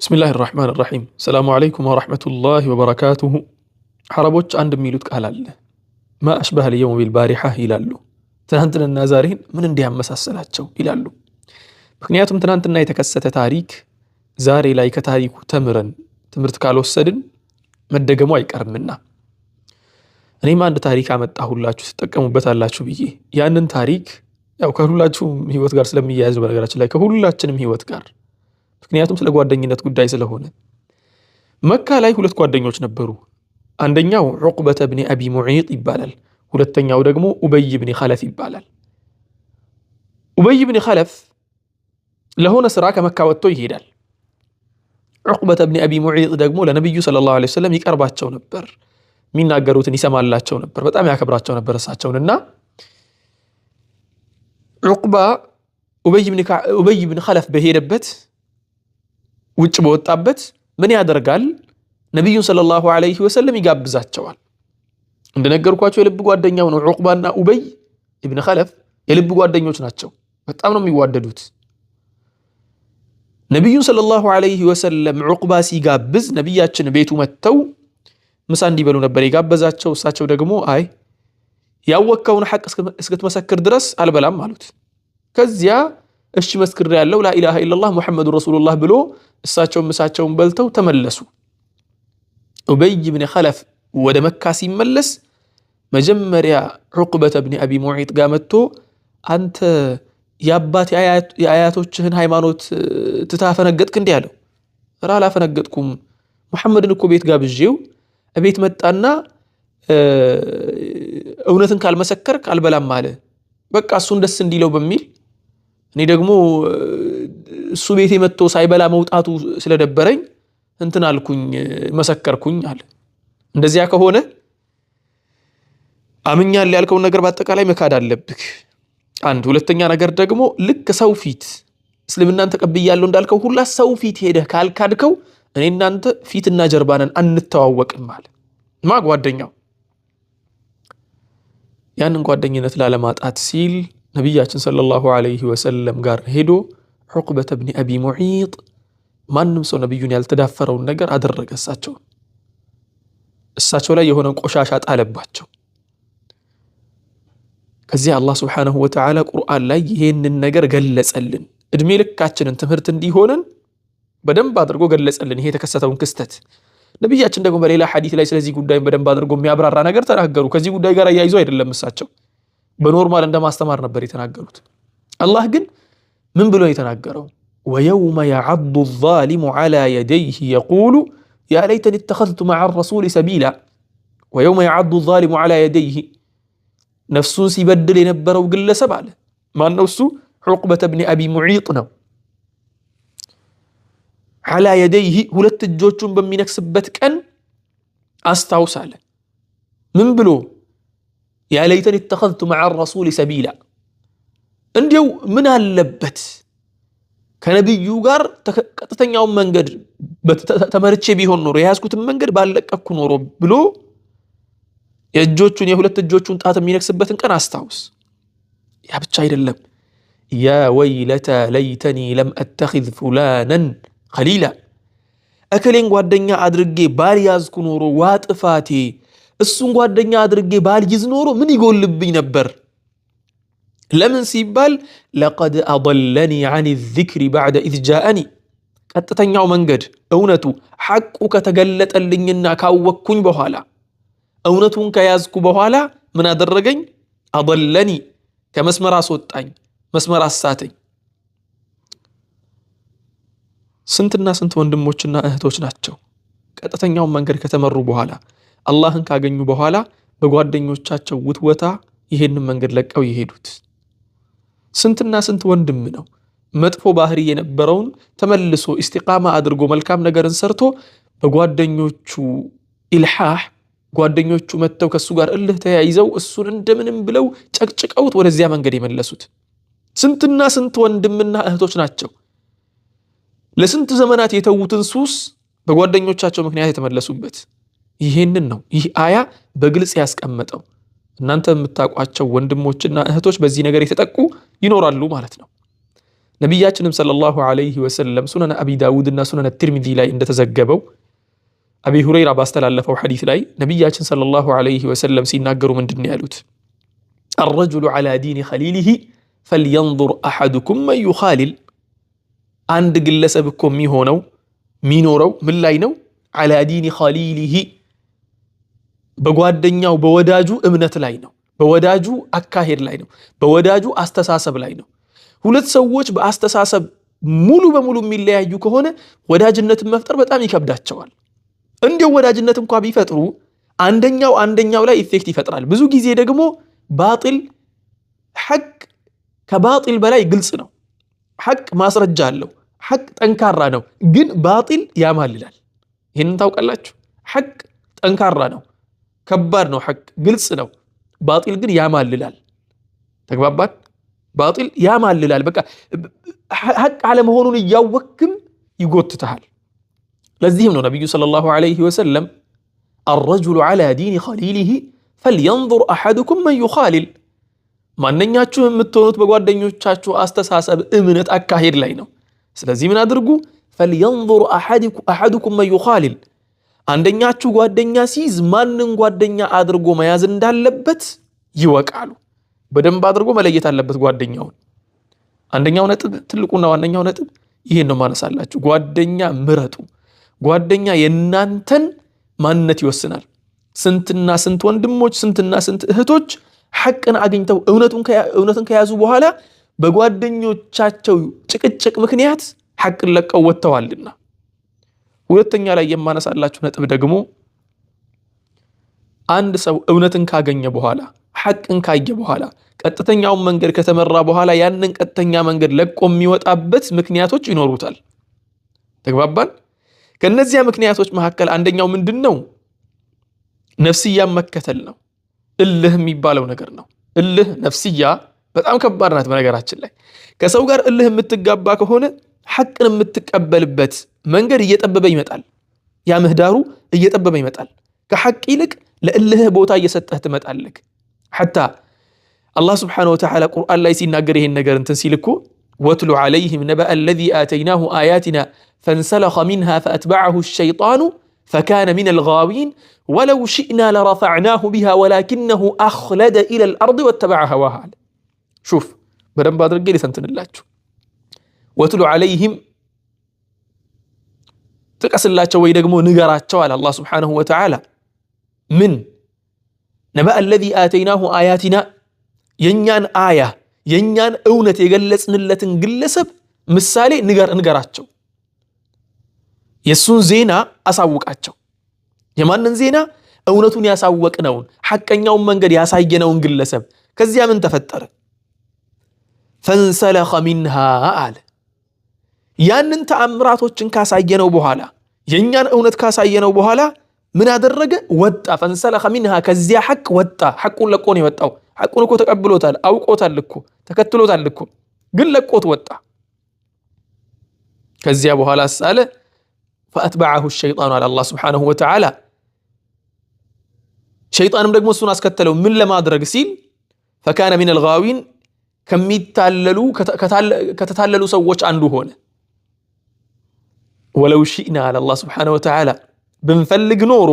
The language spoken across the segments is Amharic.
بسم الله الرحمن الرحيم السلام عليكم ورحمة الله وبركاته حربوش عند ميلوت قال ما أشبه اليوم بالبارحة ይላሉ ትናንትናና ዛሬን ምን እንዲያመሳሰላቸው ይላሉ ምክንያቱም ትናንትና የተከሰተ ታሪክ ዛሬ ላይ ከታሪኩ ተምረን ትምርት ካልወሰድን መደገሙ አይቀርምና እኔም አንድ ታሪክ አመጣሁላችሁ ተጠቀሙበታላችሁ ብዬ ያንን ታሪክ ያው ከሁላችሁም ህይወት ጋር ስለሚያያዝ በነገራችን ላይ ከሁላችንም ህይወት ጋር ምክንያቱም ስለ ጓደኝነት ጉዳይ ስለሆነ መካ ላይ ሁለት ጓደኞች ነበሩ አንደኛው ዑቅበተ ኢብኑ አቢ ሙዒጥ ይባላል ሁለተኛው ደግሞ ኡበይ ኢብኑ ኸለፍ ይባላል ኡበይ ኢብኑ ኸለፍ ለሆነ ስራ ከመካ ወጥቶ ይሄዳል ዑቅበተ ኢብኑ አቢ ሙዒጥ ደግሞ ለነብዩ ሰለላሁ ዐለይሂ ወሰለም ይቀርባቸው ነበር ሚናገሩትን ይሰማላቸው ነበር በጣም ያከብራቸው ነበር እሳቸውንና ዑቅባ ኡበይ ኢብኑ ኸለፍ በሄደበት ውጭ በወጣበት ምን ያደርጋል ነብዩ ሰለላሁ ዐለይሂ ወሰለም ይጋብዛቸዋል እንደነገርኳችሁ የልብ ጓደኛው ነው ዑቅባና ኡበይ ኢብኑ ኸለፍ የልብ ጓደኞች ናቸው በጣም ነው የሚዋደዱት ነብዩ ሰለላሁ ዐለይሂ ወሰለም ዑቅባ ሲጋብዝ ነብያችን ቤቱ መተው ምሳ እንዲበሉ ነበር የጋበዛቸው እሳቸው ደግሞ አይ ያወከውን ሐቅ እስክትመሰክር ድረስ አልበላም አሉት ከዚያ እሺ መስክር ያለው ላ ኢላሃ ኢላላህ ሙሐመዱ ረሱሉላህ ብሎ እሳቸውን በልተው ተመለሱ ኡበይ ኢብኑ ኸለፍ ወደ መካ ሲመለስ መጀመሪያ ዑቅበተ ኢብኑ አቢ ሙዒጥ ጋር መጥቶ አንተ ያባት የአያቶችህን ሃይማኖት ትታፈነገጥክ እንዴ አለው ራ አላፈነገጥኩም ሙሐመድን እኮ ቤት ጋብዤው ቤት መጣና እውነትን ካልመሰከርክ አልበላም አለ በቃ እሱን ደስ እንዲለው በሚል እኔ ደግሞ እሱ ቤቴ መጥቶ ሳይበላ መውጣቱ ስለደበረኝ እንትን አልኩኝ መሰከርኩኝ አለ እንደዚያ ከሆነ አምኛል ያልከው ነገር በአጠቃላይ መካድ አለብክ አንድ ሁለተኛ ነገር ደግሞ ልክ ሰው ፊት እስልምናን ተቀብያለሁ እንዳልከው ሁላ ሰው ፊት ሄደህ ካልካድከው እኔ እናንተ ፊትና ጀርባንን አንተዋወቅም አለ ማ ጓደኛው ያንን ጓደኝነት ላለማጣት ሲል ነብያችን ሰለላሁ ዐለይሂ ወሰለም ጋር ሄዶ ዑቅበተ ኢብኑ አቢ ሙዒጥ ማንም ሰው ነብዩን ያልተዳፈረውን ነገር አደረገ እሳቸው ላይ የሆነ ቆሻሻ ጣለባቸው ከዚህ አላህ Subhanahu Wa Ta'ala ቁርአን ላይ ይሄንን ነገር ገለጸልን እድሜ ልካችንን ትምህርት እንዲሆነን በደንብ አድርጎ ገለጸልን ይሄ የተከሰተውን ክስተት ነብያችን ደግሞ በሌላ ሐዲስ ላይ ስለዚህ ጉዳይ በደንብ አድርጎ የሚያብራራ ነገር ተናገሩ ከዚህ ጉዳይ ጋር ያይዞ አይደለም እሳቸው በኖርማል እንደማስተማር ነበር የተናገሩት አላህ ግን ምን ብሎ የተናገረው ويوم يعض الظالم على يديه يقول يا ليتني اتخذت مع الرسول سبيلا ويوم يعض الظالم على يديه نفسه ሲበድል የነበረው ግለሰብ አለ ማን ነው እሱ ዑቅበተ ኢብኑ አቢ ሙዒጥ ነው على يديه ሁለት እጆቹን በሚነክስበት ቀን አስታውሳለ ምን ብሎ يا ليتني اتخذت مع الرسول سبيلا እንዲው ምን አለበት ከነብዩ ጋር ቀጥተኛው መንገድ ተመርጬ ቢሆን ኖሮ ያስኩትን መንገድ ባለቀኩ ኖሮ ብሎ የእጆቹን የሁለት እጆቹን ጣት የሚነክስበትን ቀን አስታውስ ያ ብቻ አይደለም يا ويلتا ليتني لم اتخذ فلانا خليلا አከሌን ጓደኛ አድርጌ ባልያዝኩ ኖሮ ዋጥፋቴ እሱን ጓደኛ አድርጌ ባልይዝ ኖሮ ምን ይጎልብኝ ነበር ለምን ሲባል لقد اضلني عن الذكر بعد اذ جاءني ቀጥተኛው መንገድ እውነቱ ሐቁ ከተገለጠልኝና ካወቅኩኝ በኋላ እውነቱን ከያዝኩ በኋላ ምን አደረገኝ اضلني ከመስመር አስወጣኝ መስመር አሳተኝ ስንትና ስንት ወንድሞችና እህቶች ናቸው ቀጥተኛው መንገድ ከተመሩ በኋላ አላህን ካገኙ በኋላ በጓደኞቻቸው ውትወታ ይሄንን መንገድ ለቀው ይሄዱት ስንትና ስንት ወንድም ነው መጥፎ ባህሪ የነበረውን ተመልሶ ኢስቲቃማ አድርጎ መልካም ነገርን ሰርቶ በጓደኞቹ ኢልሃህ ጓደኞቹ መተው ከሱ ጋር እልህ ተያይዘው እሱን እንደምንም ብለው ጨቅጭቀውት ወደዚያ መንገድ የመለሱት ስንትና ስንት ወንድምና እህቶች ናቸው ለስንት ዘመናት የተውትን ሱስ በጓደኞቻቸው ምክንያት የተመለሱበት ይሄንን ነው ይህ አያ በግልጽ ያስቀመጠው እናንተ የምታቋቸው ወንድሞችና እህቶች በዚህ ነገር የተጠቁ ይኖራሉ ማለት ነው ነቢያችንም ሰለላሁ ዐለይሂ ወሰለም ሱነን አቢ ዳውድ እና ሱነን ትርሚዚ ላይ እንደተዘገበው አቢ ሁረይራ ባስተላለፈው ሐዲስ ላይ ነቢያችን ሰለላሁ ዐለይሂ ወሰለም ሲናገሩ ምንድን ነው ያሉት? አልረጁሉ ዐላ ዲኒ ኸሊሊሂ ፈልየንዙር አሐዱኩም መን ዩኻሊል። አንድ ግለሰብ እኮ የሚኖረው ምን ላይ ነው? ዐላ ዲኒ ኸሊሊሂ በጓደኛው በወዳጁ እምነት ላይ ነው፣ በወዳጁ አካሄድ ላይ ነው፣ በወዳጁ አስተሳሰብ ላይ ነው። ሁለት ሰዎች በአስተሳሰብ ሙሉ በሙሉ የሚለያዩ ከሆነ ወዳጅነትን መፍጠር በጣም ይከብዳቸዋል። እንዲያው ወዳጅነት እንኳን ቢፈጥሩ አንደኛው ላይ ኢፌክት ይፈጥራል። ብዙ ጊዜ ደግሞ ባጢል ሐቅ ከባጢል በላይ ግልጽ ነው። ሐቅ ማስረጃ አለው፣ ሐቅ ጠንካራ ነው፣ ግን ባጢል ያማልላል። ይህንን ታውቃላችሁ። ሐቅ ጠንካራ ነው፣ ከባድ ነው፣ ሐቅ ግልጽ ነው። ባጢል ግን ያማልላል። ተግባባን? ባጢል ያማልላል። በቃ ሐቅ አለመሆኑን እያወቅም ይጎትታል። ለዚህም ነው ነቢዩ ሰለላሁ ዐለይሂ ወሰለም አልረጁሉ ዐላ ዲኒ ኸሊሊሂ ፈልየንዙር አሐዱኩም መን ዩኻሊል። ማንኛችሁ የምትሆኑት በጓደኞቻችሁ አስተሳሰብ፣ እምነት፣ አካሄድ ላይ ነው። ስለዚህ ምን አድርጉ? ፈልየንዙር አሐዱኩም መን ዩኻሊል። አንደኛችሁ ጓደኛ ሲይዝ ማንን ጓደኛ አድርጎ መያዝ እንዳለበት ይወቃሉ። በደንብ አድርጎ መለየት አለበት ጓደኛውን። አንደኛው ነጥብ፣ ትልቁና ዋነኛው ነጥብ ይሄን ነው ማነሳላችሁ። ጓደኛ ምረጡ። ጓደኛ የናንተን ማንነት ይወስናል። ስንትና ስንት ወንድሞች፣ ስንትና ስንት እህቶች ሐቅን አግኝተው እውነትን ከያዙ በኋላ በጓደኞቻቸው ጭቅጭቅ ምክንያት ሐቅን ለቀው ወጥተዋልና። ሁለተኛ ላይ የማነሳላችሁ ነጥብ ደግሞ አንድ ሰው እውነትን ካገኘ በኋላ ሐቅን ካየ በኋላ ቀጥተኛውን መንገድ ከተመራ በኋላ ያንን ቀጥተኛ መንገድ ለቆ የሚወጣበት ምክንያቶች ይኖሩታል። ተግባባን? ከነዚያ ምክንያቶች መካከል አንደኛው ምንድነው? ነፍስያን መከተል ነው። እልህ የሚባለው ነገር ነው። እልህ ነፍስያ በጣም ከባድ ናት። በነገራችን ላይ ከሰው ጋር እልህ የምትጋባ ከሆነ ሐቅን የምትቀበልበት መንገድ እየጠበበ ይመጣል። ያ ምህዳሩ እየጠበበ ይመጣል። ከሐቅ ይልቅ ለእልህ ቦታ እየሰጠህ ትመጣለህ። ሐታ አላህ ስብሓነሁ ወተዓላ ቁርአን ላይ ሲናገር ይሄን ነገር እንትን ሲልኩ ወትሉ ዐለይሂም ነበአ አለዚ አተይናሁ አያቲና ፈንሰለኸ ሚንሃ ፈአትበዐሁ ሸይጣኑ ፈካነ ሚነል ጋዊን ወለው ሽእና ለረፈዕናሁ ቢሃ ወላኪነሁ አኽለደ ኢለል አርድ ወተበዐ ሀዋህ አለ። ሹፍ በደንብ አድርጌ ልተንትንላችሁ። ወትሉ ዐለይሂም ጥቀስላቸው ወይ ደግሞ ንገራቸው አለ አላህ ስብሓነሁ ወተዓላ ምን ነበአ አለዚ አተይናሁ አያቲና የኛን አያ የኛን እውነት የገለጽንለትን ግለሰብ ምሳሌ ንገራቸው። የሱን ዜና አሳውቃቸው። የማንን ዜና? እውነቱን ያሳወቅነውን ሐቀኛውን መንገድ ያሳየነውን ግለሰብ። ከዚያ ምን ተፈጠረ? ፈንሰለኸ ሚንሃ አለ። ያንን ተአምራቶችን ካሳየነው በኋላ የኛን እውነት ካሳየነው በኋላ ምን አደረገ? ወጣ። ፈንሰለኸ ሚንሃ ከዚያ ሐቅ ወጣ። ሐቁን ለቆ ነው የወጣው። ሐቁን እኮ ተቀብሎታል፣ አውቆታል እኮ ተከትሎታል እኮ፣ ግን ለቆት ወጣ። ከዚያ በኋላ ሳለ ፈአትበዐሁ ሸይጣኑ አለ አላህ ስብሓነሁ ወተዓላ። ሸይጣንም ደግሞ እሱን አስከተለው። ምን ለማድረግ ሲል ፈካነ ሚነል ጋዊን ከተታለሉ ሰዎች አንዱ ሆነ። ወለው ሺእና አለ አላህ ስብሓነሁ ወተዓላ ብንፈልግ ኖሮ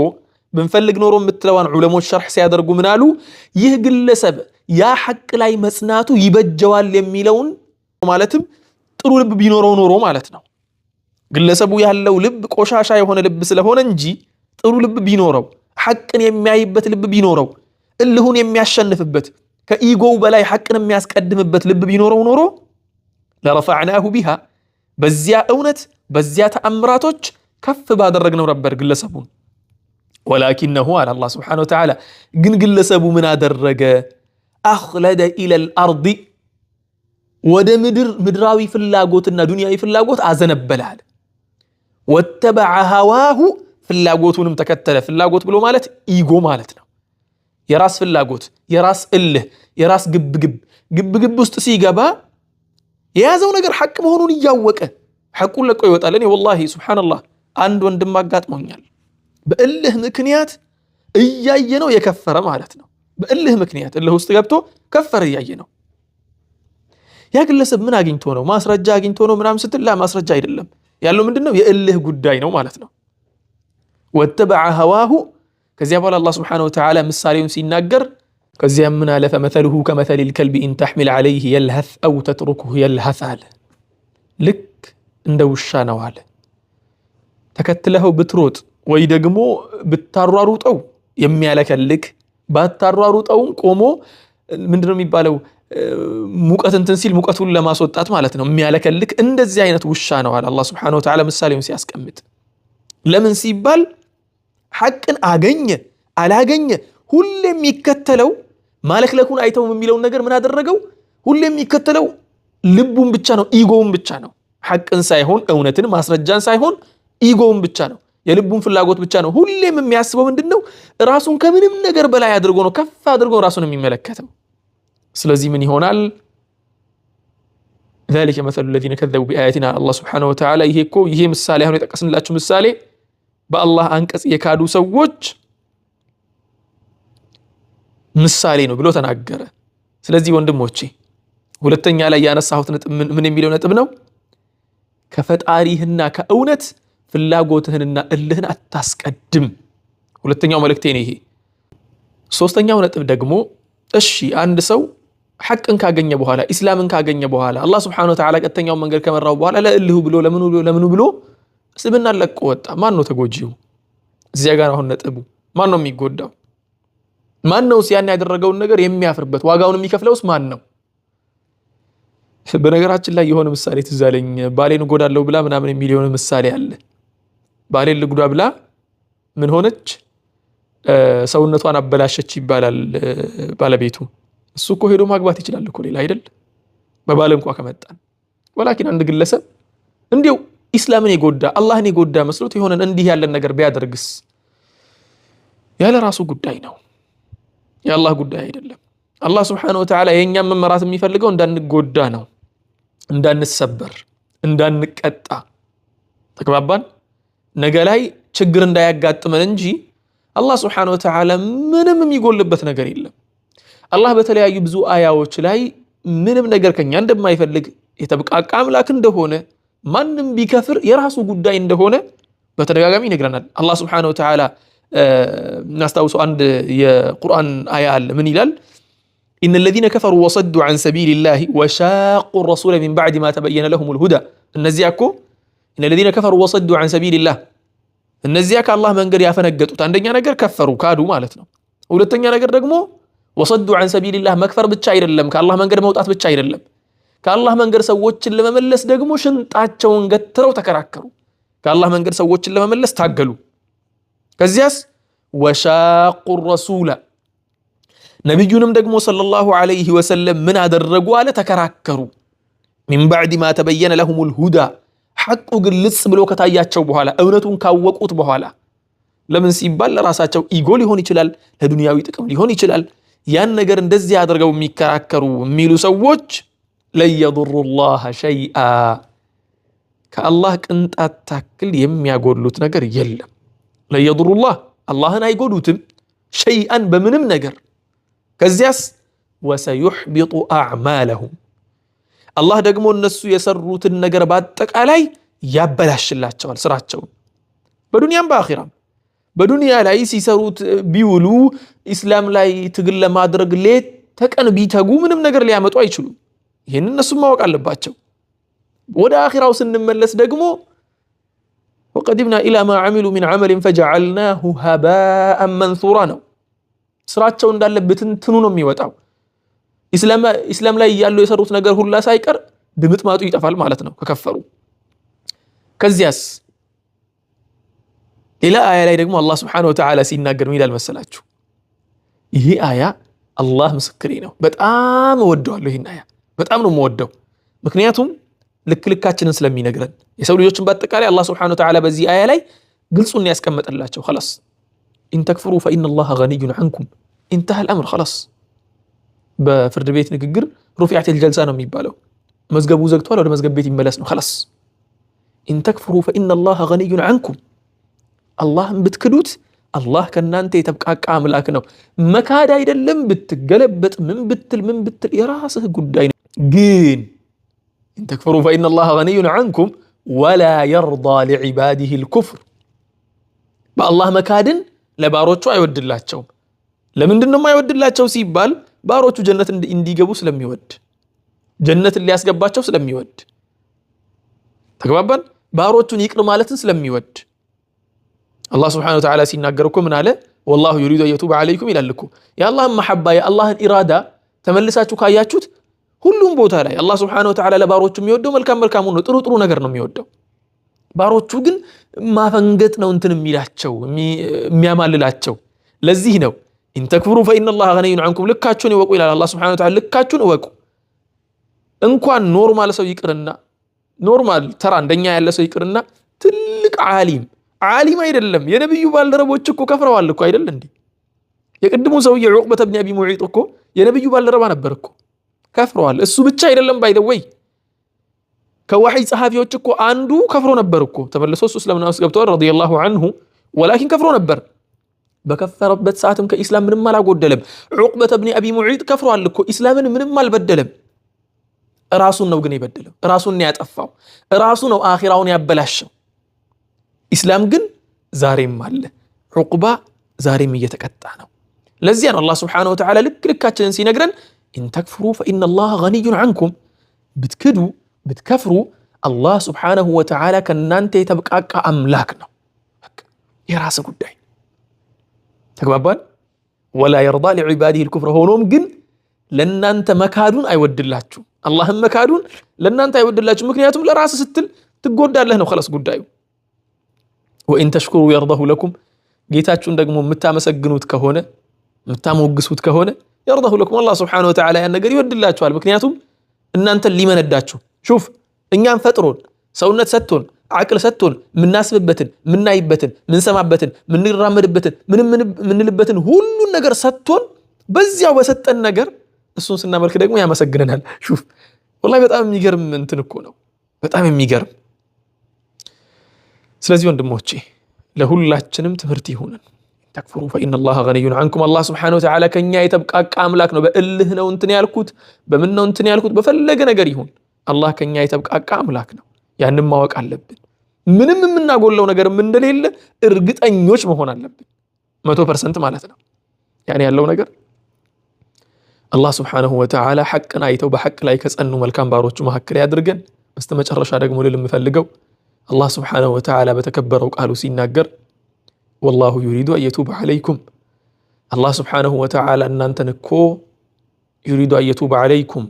የምትለዋን ዑለሞች ሸርሕ ሲያደርጉ ምን አሉ? ይህ ግለሰብ ያ ሐቅ ላይ መጽናቱ ይበጀዋል የሚለውን ማለትም ጥሩ ልብ ቢኖረው ኖሮ ማለት ነው። ግለሰቡ ያለው ልብ ቆሻሻ የሆነ ልብ ስለሆነ እንጂ ጥሩ ልብ ቢኖረው፣ ሐቅን የሚያይበት ልብ ቢኖረው፣ እልሁን የሚያሸንፍበት ከኢጎው በላይ ሐቅን የሚያስቀድምበት ልብ ቢኖረው ኖሮ ለረፈዕናሁ ቢሃ በዚያ እውነት በዚያ ተአምራቶች ከፍ ባደረግነው ነበር ግለሰቡን። ወላኪነሁ አለ አላህ ስብሓነሁ ወተዓላ ግን ግለሰቡ ምን አደረገ? አኽለደ ኢለል አርዲ ወደ ምድራዊ ፍላጎትና ዱንያዊ ፍላጎት አዘነበላል። ወተበዐ ሀዋሁ ፍላጎቱንም ተከተለ። ፍላጎት ብሎ ማለት ኢጎ ማለት ነው። የራስ ፍላጎት፣ የራስ እልህ፣ የራስ ግብግብ ውስጥ ሲገባ የያዘው ነገር ሐቅ መሆኑን እያወቀ ሐቁን ለቆ ይወጣል። እኔ ወላሂ ሱብሓነላህ አንድ ወንድም አጋጥሞኛል። በእልህ ምክንያት እያየ ነው የከፈረ ማለት ነው። በእልህ ምክንያት እልህ ውስጥ ገብቶ ከፈረ እያየ ነው። ያ ግለሰብ ምን አግኝቶ ነው ማስረጃ አግኝቶ ነው ምናምን ስትል ላ ማስረጃ አይደለም ያለው ምንድነው የእልህ ጉዳይ ነው ማለት ነው። ወተበዐ ሀዋሁ ከዚያ በኋላ አላህ ሱብሓነሁ ወተዓላ ምሳሌውን ሲናገር ከዚያ ምን አለ ፈመሰሉሁ ከመሰሊል ከልቢ ኢን ተሕሚል ዐለይሂ የልሀስ አው ተትሩክሁ የልሀስ አለ። ልክ እንደ ውሻ ነው አለ። ተከትለኸው ብትሮጥ ወይ ደግሞ ብታሯሩጠው የሚያለከልክ ባታሯሩጠውም ቆሞ ምንድነው የሚባለው ሙቀት እንትን ሲል ሙቀቱን ለማስወጣት ማለት ነው የሚያለከልክ እንደዚህ አይነት ውሻ ነው አለ አላህ ሱብሓነሁ ወተዓላ ምሳሌውን ሲያስቀምጥ። ለምን ሲባል ሐቅን አገኘ አላገኘ ሁሌ የሚከተለው ማለክለኩን አይተው የሚለውን ነገር ምን አደረገው? ሁሌ የሚከተለው ልቡን ብቻ ነው፣ ኢጎውን ብቻ ነው። ሐቅን ሳይሆን እውነትን ማስረጃን ሳይሆን ኢጎውን ብቻ ነው፣ የልቡን ፍላጎት ብቻ ነው። ሁሌም የሚያስበው ምንድነው? ራሱን ከምንም ነገር በላይ አድርጎ ነው፣ ከፍ አድርጎ ራሱን የሚመለከተው። ስለዚህ ምን ይሆናል? ذلك مثل الذين كذبوا بآياتنا الله سبحانه وتعالى ይሄ ምሳሌ አሁን የጠቀስንላችሁ ምሳሌ በአላህ አንቀጽ የካዱ ሰዎች ምሳሌ ነው ብሎ ተናገረ። ስለዚህ ወንድሞቼ ሁለተኛ ላይ ያነሳሁት ነጥብ ምን የሚለው ነጥብ ነው? ከፈጣሪህና ከእውነት ፍላጎትህንና እልህን አታስቀድም። ሁለተኛው መልእክቴ ነው ይሄ። ሶስተኛው ነጥብ ደግሞ እሺ አንድ ሰው ሐቅን ካገኘ በኋላ ኢስላምን ካገኘ በኋላ አላህ Subhanahu Wa Ta'ala ቀጥተኛውን መንገድ ከመራው በኋላ ለእልሁ ብሎ ለምኑ ብሎ እስልምና ለቆ ወጣ። ማን ነው ተጎጂው? እዚያ ጋር አሁን ነጥቡ ማን ነው የሚጎዳው? ማን ነው ሲያን ያደረገውን ነገር የሚያፍርበት ዋጋውን የሚከፍለውስ ማን ነው? በነገራችን ላይ የሆነ ምሳሌ ትዝ አለኝ። ባሌን ጎዳለው ብላ ምናምን የሚል የሆነ ምሳሌ አለ። ባሌን ልጉዳ ብላ ምን ሆነች? ሰውነቷን አበላሸች ይባላል ባለቤቱ። እሱ እኮ ሄዶ ማግባት ይችላል እኮ ሌላ አይደል? በባል እንኳን ከመጣን ወላኪን አንድ ግለሰብ እንዲው ኢስላምን የጎዳ አላህን የጎዳ መስሎት የሆነ እንዲህ ያለን ነገር ቢያደርግስ ያለ ራሱ ጉዳይ ነው፣ የአላህ ጉዳይ አይደለም። አላህ Subhanahu Wa Ta'ala የኛም መመራት የሚፈልገው እንዳንጎዳ ነው፣ እንዳንሰበር፣ እንዳንቀጣ። ተግባባን? ነገ ላይ ችግር እንዳያጋጥመን እንጂ አላህ Subhanahu Wa Ta'ala ምንም የሚጎልበት ነገር የለም። አላህ በተለያዩ ብዙ አያዎች ላይ ምንም ነገር ከኛ እንደማይፈልግ የተብቃቃ አምላክ እንደሆነ ማንም ቢከፍር የራሱ ጉዳይ እንደሆነ በተደጋጋሚ ይነግረናል። አላህ Subhanahu Wa Ta'ala እናስታውሰው አንድ የቁርአን አያ አለ። ምን ይላል? إن الذين كفروا وصدوا عن سبيل الله وشاقوا الرسول من بعد ما تبين لهم الهدى እነዚያ እኮ إن الذين كفروا وصدوا عن سبيل الله እነዚያ ከአላህ መንገድ ያፈነገጡት አንደኛ ነገር ከፈሩ ካዱ ማለት ነው። ሁለተኛ ነገር ደግሞ وصدوا عن سبيل الله መክፈር ብቻ አይደለም፣ ከአላህ መንገድ መውጣት ብቻ አይደለም፣ ከአላህ መንገድ ሰዎችን ለመመለስ ደግሞ ሽንጣቸውን ገትረው ተከራከሩ፣ ከአላህ መንገድ ሰዎችን ለመመለስ ታገሉ። ከዚያስ وشاقوا الرسول ነብዩንም ደግሞ ሰለላሁ ዐለይሂ ወሰለም ምን አደረጉ አለ? ተከራከሩ። من بعد ما تبين لهم الهدى ሐቁ ግልጽ ብሎ ከታያቸው በኋላ እውነቱን ካወቁት በኋላ ለምን ሲባል ለራሳቸው ኢጎ ሊሆን ይችላል፣ ለዱንያዊ ጥቅም ሊሆን ይችላል። ያን ነገር እንደዚህ አድርገው የሚከራከሩ የሚሉ ሰዎች ለየضሩላህ ሸይአ ከአላህ ቅንጣት ታክል የሚያጎሉት ነገር የለም። ለየضሩላህ አላህን አይጎዱትም፣ ሸይአን በምንም ነገር። ከዚያስ ወሰዩሕቢጡ አዕማለሁም አላህ ደግሞ እነሱ የሰሩትን ነገር በአጠቃላይ ያበላሽላቸዋል ስራቸውን በዱንያም በአኺራም። በዱንያ ላይ ሲሰሩት ቢውሉ ኢስላም ላይ ትግል ለማድረግ ሌት ተቀን ቢተጉ ምንም ነገር ሊያመጡ አይችሉም። ይህን እነሱም ማወቅ አለባቸው። ወደ አኺራው ስንመለስ ደግሞ ወቀዲምና ኢላ ማ ዐሚሉ ሚን ዐመሊን ፈጀዐልናሁ ሀባአን መንሱራ ነው። ስራቸው እንዳለ ብትንትኑ ነው የሚወጣው። ኢስላም ላይ ያሉ የሰሩት ነገር ሁላ ሳይቀር ድምጥማጡ ይጠፋል ማለት ነው ከከፈሩ። ከዚያስ ሌላ አያ ላይ ደግሞ አላህ Subhanahu Wa Ta'ala ሲናገር ምን ይላል መሰላችሁ? ይሄ አያ አላህ ምስክሬ ነው፣ በጣም እወደዋለሁ። ይሄን አያ በጣም ነው የምወደው፣ ምክንያቱም ልክልካችንን ስለሚነግረን የሰው ልጆችን በአጠቃላይ አላህ Subhanahu Wa Ta'ala በዚህ አያ ላይ ግልጹን ያስቀመጠላቸው። خلاص ኢን ተክፍሩ فإن الله غني عنكم انتهى الأمر خلاص። በፍርድ ቤት ንግግር ሩፊዓት الجلسة ነው የሚባለው። መዝገቡ ዘግቷል፣ ወደ መዝገብ ቤት ይመለስ ነው خلاص። ኢን ተክፍሩ فإن الله غني عنكم አላህን ብትክዱት አላህ ከናንተ የተብቃቃ አምላክ ነው። መካድ አይደለም ብትገለበጥ ምን ብትል የራስህ ጉዳይ ነው። ግን ኢን ተክፍሩ ፈኢነላህ ገኒዩን ዐንኩም ወላ የርዳ ሊዕባዲሂ ልኩፍር። በአላህ መካድን ለባሮቹ አይወድላቸውም። ለምንድን ነው የማይወድላቸው ሲባል ባሮቹ ጀነት እንዲገቡ ስለሚወድ፣ ጀነትን ሊያስገባቸው ስለሚወድ፣ ተግባባን? ባሮቹን ይቅር ማለትን ስለሚወድ። አላህ ስብሓነሁ ወተዓላ ሲናገር እኮ ምን አለ? ወላሁ ዩሪዱ አየቱበ ዐለይኩም ይላል እኮ። የአላህን መሐባ የአላህን ኢራዳ ተመልሳችሁ ካያችሁት ሁሉም ቦታ ላይ አላህ ስብሓነሁ ወተዓላ ለባሮቹ የሚወደው መልካም መልካሙን ነው፣ ጥሩ ጥሩ ነገር ነው የሚወደው። ባሮቹ ግን ማፈንገጥ ነው እንትን የሚላቸው የሚያማልላቸው። ለዚህ ነው ኢን ተክፍሩ ፈኢነላህ ገኒዩን ዐንኩም፣ ልካችሁን እወቁ ይላል አላህ ስብሓነሁ ወተዓላ። ልካችሁን እወቁ። እንኳን ኖርማል ሰው ይቅርና ኖርማል ተራ እንደኛ ያለ ሰው ይቅርና ትልቅ ዓሊም አይደለም የነብዩ ባልደረቦች እኮ ከፍረዋል እኮ አይደል እንዴ? የቅድሙ ሰውዬ ዑቅበተ ብን አቢ ሙዒጥ እኮ የነብዩ ባልደረባ ነበር እኮ፣ ከፍረዋል። እሱ ብቻ አይደለም ባይደወይ ከወህይ ጸሐፊዎች እኮ አንዱ ከፍሮ ነበር እኮ። ተመልሶ እሱ እስልምና ውስጥ ገብቷል ረዲየላሁ ዐንሁ፣ ወላኪን ከፍሮ ነበር። በከፈረበት ሰዓትም ከኢስላም ምንም አላጎደለም። ዑቅበተ ብን አቢ ሙዒጥ ከፍሯል እኮ፣ ኢስላምን ምንም አልበደለም። ራሱን ነው ግን የበደለው፣ ራሱን ነው ያጠፋው፣ ራሱ ነው አኺራውን ያበላሸው። ኢስላም ግን ዛሬም አለ። ዑቅባ ዛሬም እየተቀጣ ነው። ለዚያ ነው አላህ ስብሓነሁ ወተዓላ ልካችንን ሲነግረን ኢን ተክፍሩ ፈኢነላህ ገኒዩን ዐንኩም፣ ብትክዱ ብትከፍሩ አላህ ስብሓነሁ ወተዓላ ከእናንተ የተብቃቃ አምላክ ነው። የራስ ጉዳይ ተግባባን። ወላ የርዳ ሊዕባዲሂ ልኩፍረ፣ ሆኖም ግን ለእናንተ መካዱን አይወድላችሁ። አላህን መካዱን ለእናንተ አይወድላችሁ። ምክንያቱም ለራስ ስትል ትጎዳለህ ነው ኸላስ ጉዳዩ። ወኢን ተሽኩሩ የርዳሁ ለኩም፣ ጌታችሁን ደግሞ የምታመሰግኑት ከሆነ የምታሞግሱት ከሆነ የርዳሁ ለኩም፣ አላህ ስብሓነሁ ወተዓላ ያን ነገር ይወድላችኋል። ምክንያቱም እናንተን ሊመነዳችሁ። ሹፍ እኛን ፈጥሮን ሰውነት ሰጥቶን አቅል ሰጥቶን ምናስብበትን ምናይበትን ምንሰማበትን ምንራመድበትን ምንልበትን ሁሉን ነገር ሰጥቶን በዚያው በሰጠን ነገር እሱን ስናመልክ ደግሞ ያመሰግነናል። ሹፍ ወላሂ በጣም የሚገርም እንትን እኮ ነው፣ በጣም የሚገርም። ስለዚህ ወንድሞቼ ለሁላችንም ትምህርት ይሁንን። ተክፍሩ ፈኢነላህ ገኒዩን ዐንኩም፣ አላህ ስብሓነሁ ወተዓላ ከኛ የተብቃቃ አምላክ ነው። በእልህ ነው እንትን ያልኩት፣ በምን ነው እንትን ያልኩት፣ በፈለገ ነገር ይሁን አላህ ከኛ የተብቃቃ አምላክ ነው። ያንን ማወቅ አለብን። ምንም የምናጎለው ነገር እንደሌለ እርግጠኞች መሆን አለብን። 100% ማለት ነው። ያኔ ያለው ነገር አላህ ስብሓነሁ ወተዓላ ሐቅን አይተው በሐቅ ላይ ከጸኑ መልካም ባሮቹ መካከል ያድርገን። በስተመጨረሻ ደግሞ ልል የምፈልገው አላህ ስብሓነሁ ወተዓላ በተከበረው ቃሉ ሲናገር ወላሁ ዩሪዱ አየቱበ ዐለይኩም፣ አላህ ስብሓነሁ ወተዓላ እናንተን እኮ ዩሪዱ አየቱበ ዐለይኩም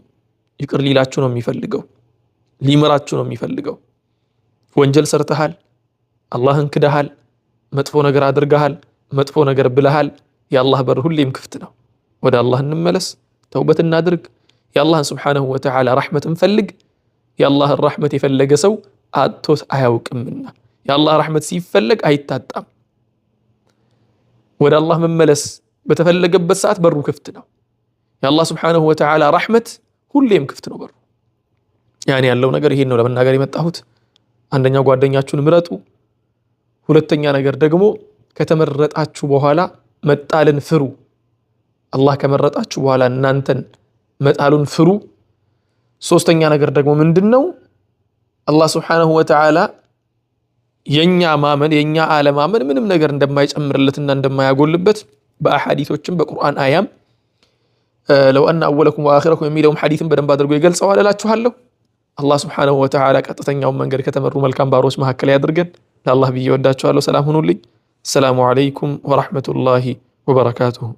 ይቅር ሊላችሁ ነው የሚፈልገው፣ ሊምራችሁ ነው የሚፈልገው። ወንጀል ሰርተሃል፣ አላህን ክደሃል፣ መጥፎ ነገር አድርገሃል፣ መጥፎ ነገር ብለሃል፣ የአላህ በር ሁሌም ክፍት ነው። ወደ አላህ እንመለስ፣ ተውበት እናድርግ፣ የአላህን ስብሓነሁ ወተዓላ ረሕመት እንፈልግ። የአላህን ረሕመት የፈለገ ሰው አጥቶት አያውቅምና የአላህ ረሕመት ሲፈለግ አይታጣም። ወደ አላህ መመለስ በተፈለገበት ሰዓት በሩ ክፍት ነው። የአላህ ስብሓነሁ ወተዓላ ረሕመት ሁሌም ክፍት ነው በሩ። ያኔ ያለው ነገር ይሄን ነው ለመናገር የመጣሁት። አንደኛው ጓደኛችሁን ምረጡ። ሁለተኛ ነገር ደግሞ ከተመረጣችሁ በኋላ መጣልን ፍሩ። አላህ ከመረጣችሁ በኋላ እናንተን መጣሉን ፍሩ። ሶስተኛ ነገር ደግሞ ምንድነው? አላህ ስብሓነሁ ወተዓላ የኛ ማመን የኛ አለማመን ምንም ነገር እንደማይጨምርለትና እንደማያጎልበት በአሐዲሶችም በቁርአን አያም ለው አነ አወለኩም ወአኺረኩም የሚለውም ሐዲስን በደንብ አድርጎ ይገልጸዋል እላችኋለሁ። አላህ ስብሓነሁ ወተዓላ ቀጥተኛውን መንገድ ከተመሩ መልካም ባሮች መካከል ያድርገን። ለአላህ ብዬ ወዳችኋለሁ። ሰላም ሁኑልኝ። አሰላሙ ዐለይኩም ወረሕመቱላሂ ወበረካቱሁ።